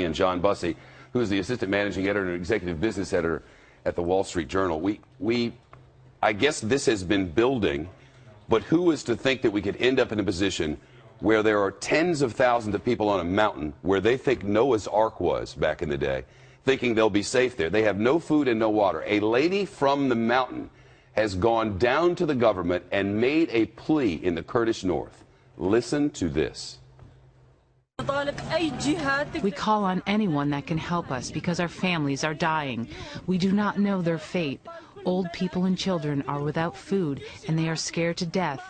and John Bussey, who's the assistant managing editor and executive business editor at the Wall Street Journal. I guess this has been building, but who is to think that we could end up in a position where there are tens of thousands of people on a mountain where they think Noah's Ark was back in the day, thinking they'll be safe there. They have no food and no water. A lady from the mountain has gone down to the government and made a plea in the Kurdish north. Listen to this. We call on anyone that can help us because our families are dying. We do not know their fate. Old people and children are without food and they are scared to death,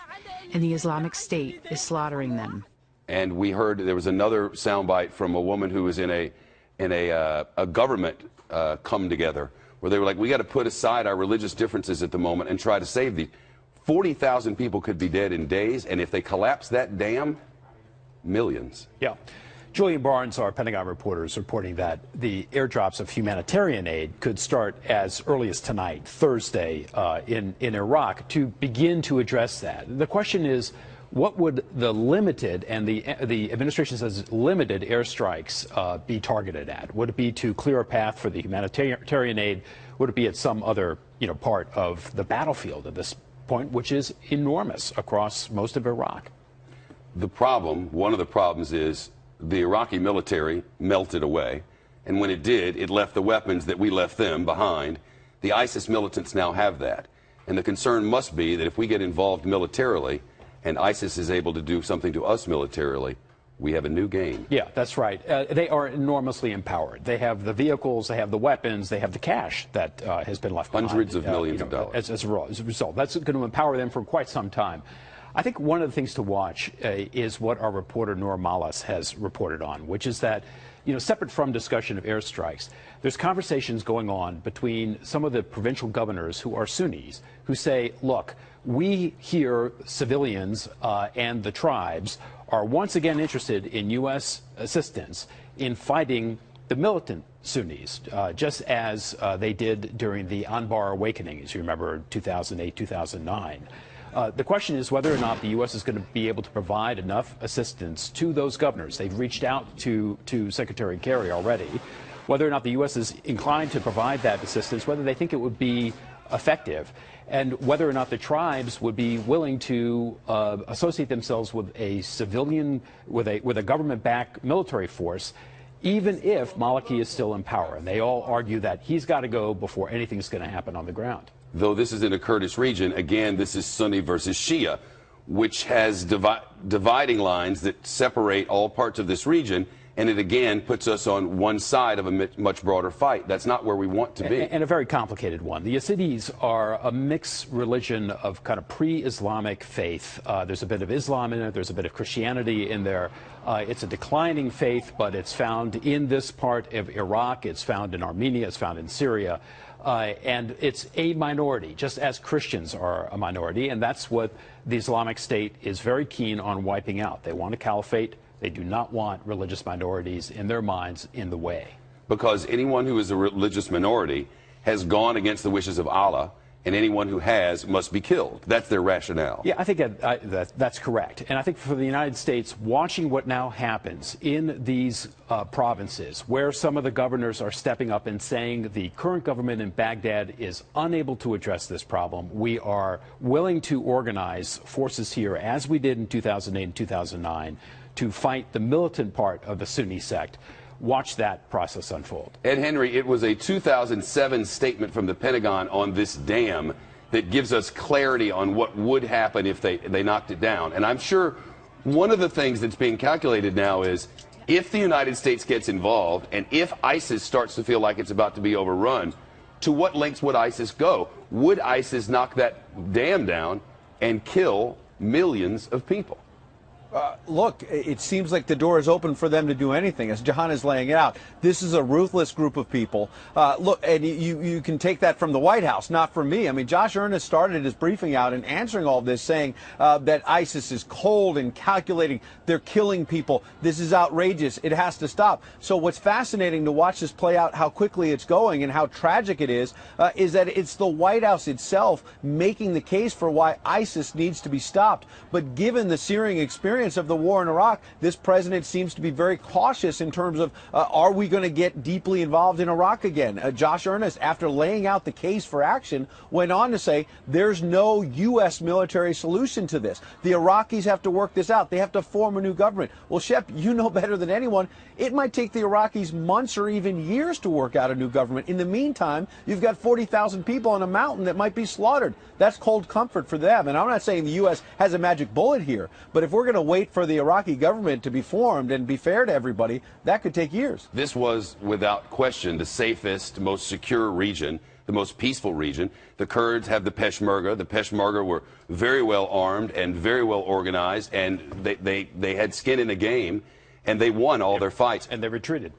and the Islamic State is slaughtering them. And we heard there was another soundbite from a woman who was in a government come together where they were like, we got to put aside our religious differences at the moment and try to save these. 40,000 people could be dead in days, and if they collapse that dam, millions. Yeah. Julian Barnes, our Pentagon reporter, is reporting that the airdrops of humanitarian aid could start as early as tonight, Thursday, in Iraq, to begin to address that. The question is, what would the limited, and the administration says limited, airstrikes be targeted at? Would it be to clear a path for the humanitarian aid? Would it be at some other, part of the battlefield at this point, which is enormous across most of Iraq? One of the problems is the Iraqi military melted away, and when it did, it left the weapons that we left them behind. The ISIS militants now have that, and the concern must be that if we get involved militarily and ISIS is able to do something to us militarily, we have a new game. Yeah, that's right. They are enormously empowered. They have the vehicles, they have the weapons, they have the cash that has been left behind. Hundreds of millions of dollars. As a result, that's going to empower them for quite some time. I think one of the things to watch is what our reporter Noor Malas has reported on, which is that, separate from discussion of airstrikes, there's conversations going on between some of the provincial governors who are Sunnis, who say, look, we here, civilians and the tribes, are once again interested in U.S. assistance in fighting the militant Sunnis, just as they did during the Anbar awakening, as you remember, 2008, 2009. The question is whether or not the U.S. is going to be able to provide enough assistance to those governors. They've reached out to Secretary Kerry already. Whether or not the U.S. is inclined to provide that assistance, whether they think it would be effective, and whether or not the tribes would be willing to associate themselves with a civilian, with a government-backed military force, even if Maliki is still in power. And they all argue that he's got to go before anything's going to happen on the ground. Though this is in a Kurdish region, again, this is Sunni versus Shia, which has dividing lines that separate all parts of this region, and it again puts us on one side of a much broader fight. That's not where we want to be. And a very complicated one. The Yazidis are a mixed religion of kind of pre-Islamic faith. There's a bit of Islam in it, there's a bit of Christianity in there. It's a declining faith, but it's found in this part of Iraq, it's found in Armenia, it's found in Syria. And it's a minority, just as Christians are a minority, and that's what the Islamic State is very keen on wiping out. They want a caliphate. They do not want religious minorities in their minds in the way. Because anyone who is a religious minority has gone against the wishes of Allah, and anyone who has must be killed. That's their rationale. Yeah, I think that's correct. And I think for the United States, watching what now happens in these provinces, where some of the governors are stepping up and saying the current government in Baghdad is unable to address this problem, we are willing to organize forces here, as we did in 2008 and 2009, to fight the militant part of the Sunni sect. Watch that process unfold. Ed Henry, it was a 2007 statement from the Pentagon on this dam that gives us clarity on what would happen if they knocked it down. And I'm sure one of the things that's being calculated now is if the United States gets involved and if ISIS starts to feel like it's about to be overrun, to what lengths would ISIS go? Would ISIS knock that dam down and kill millions of people? Look, it seems like the door is open for them to do anything, as Jahan is laying it out. This is a ruthless group of people. Look, and you can take that from the White House, not from me. I mean, Josh Earnest started his briefing out and answering all of this, saying that ISIS is cold and calculating. They're killing people. This is outrageous. It has to stop. So what's fascinating to watch this play out, how quickly it's going and how tragic it is that it's the White House itself making the case for why ISIS needs to be stopped. But given the searing experience experience of the war in Iraq, this president seems to be very cautious in terms of are we going to get deeply involved in Iraq again? Josh Earnest, after laying out the case for action, went on to say there's no U.S. military solution to this. The Iraqis have to work this out. They have to form a new government. Well, Shep, you know better than anyone, it might take the Iraqis months or even years to work out a new government. In the meantime, you've got 40,000 people on a mountain that might be slaughtered. That's cold comfort for them. And I'm not saying the U.S. has a magic bullet here, but if we're going to wait for the Iraqi government to be formed and be fair to everybody, that could take years. This was, without question, the safest, most secure region, the most peaceful region. The Kurds have the Peshmerga. The Peshmerga were very well armed and very well organized, and they had skin in the game, and they won all their fights. And they retreated.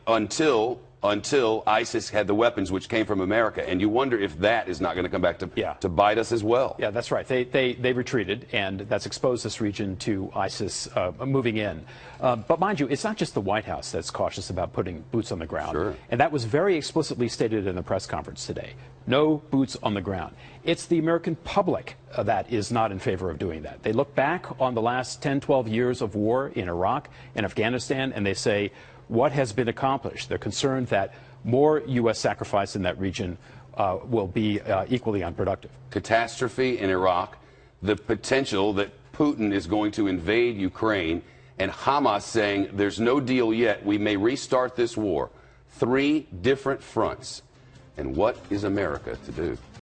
Until ISIS had the weapons which came from America. And you wonder if that is not going to come back to bite us as well. Yeah, that's right. They retreated, and that's exposed this region to ISIS moving in. But mind you, it's not just the White House that's cautious about putting boots on the ground. Sure. And that was very explicitly stated in the press conference today. No boots on the ground. It's the American public that is not in favor of doing that. They look back on the last 10, 12 years of war in Iraq and Afghanistan, and they say, what has been accomplished? They're concerned that more U.S. sacrifice in that region will be equally unproductive. Catastrophe in Iraq, the potential that Putin is going to invade Ukraine, and Hamas saying there's no deal yet, we may restart this war. 3 different fronts. And what is America to do?